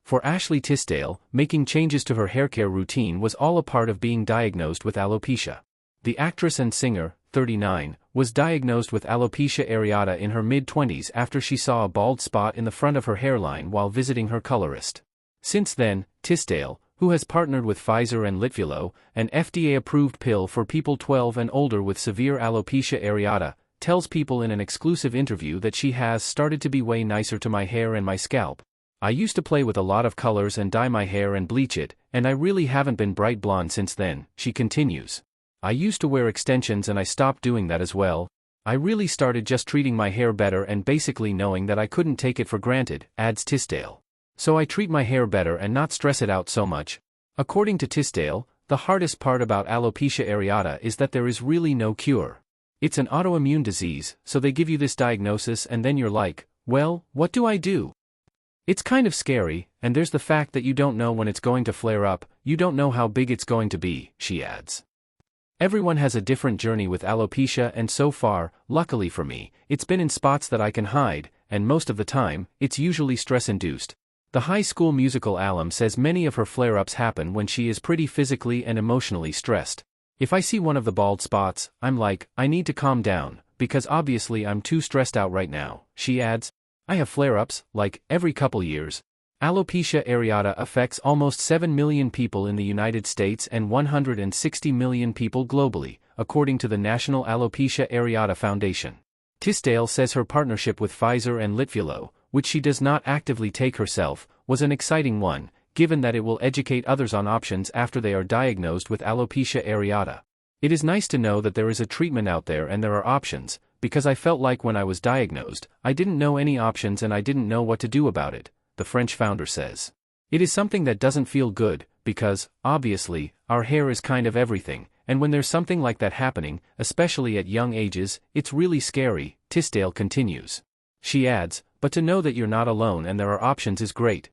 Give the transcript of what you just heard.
For Ashley Tisdale, making changes to her haircare routine was all a part of being diagnosed with alopecia. The actress and singer, 39, was diagnosed with alopecia areata in her mid-20s after she saw a bald spot in the front of her hairline while visiting her colorist. Since then, Tisdale, who has partnered with Pfizer and Litfulo, an FDA-approved pill for people 12 and older with severe alopecia areata, tells people in an exclusive interview that she has started to be way nicer to my hair and my scalp. I used to play with a lot of colors and dye my hair and bleach it, and I really haven't been bright blonde since then, she continues. I used to wear extensions and I stopped doing that as well. I really started just treating my hair better and basically knowing that I couldn't take it for granted, adds Tisdale. So I treat my hair better and not stress it out so much. According to Tisdale, the hardest part about alopecia areata is that there is really no cure. It's an autoimmune disease, so they give you this diagnosis and then you're like, well, what do I do? It's kind of scary, and there's the fact that you don't know when it's going to flare up, you don't know how big it's going to be, she adds. Everyone has a different journey with alopecia and so far, luckily for me, it's been in spots that I can hide, and most of the time, it's usually stress-induced. The High School Musical alum says many of her flare-ups happen when she is pretty physically and emotionally stressed. If I see one of the bald spots, I'm like, I need to calm down, because obviously I'm too stressed out right now, she adds. I have flare-ups, like, every couple years. Alopecia areata affects almost 7 million people in the United States and 160 million people globally, according to the National Alopecia Areata Foundation. Tisdale says her partnership with Pfizer and Litfulo, which she does not actively take herself, was an exciting one, given that it will educate others on options after they are diagnosed with alopecia areata. It is nice to know that there is a treatment out there and there are options, because I felt like when I was diagnosed, I didn't know any options and I didn't know what to do about it, the French founder says. It is something that doesn't feel good, because, obviously, our hair is kind of everything, and when there's something like that happening, especially at young ages, it's really scary, Tisdale continues. She adds, but to know that you're not alone and there are options is great.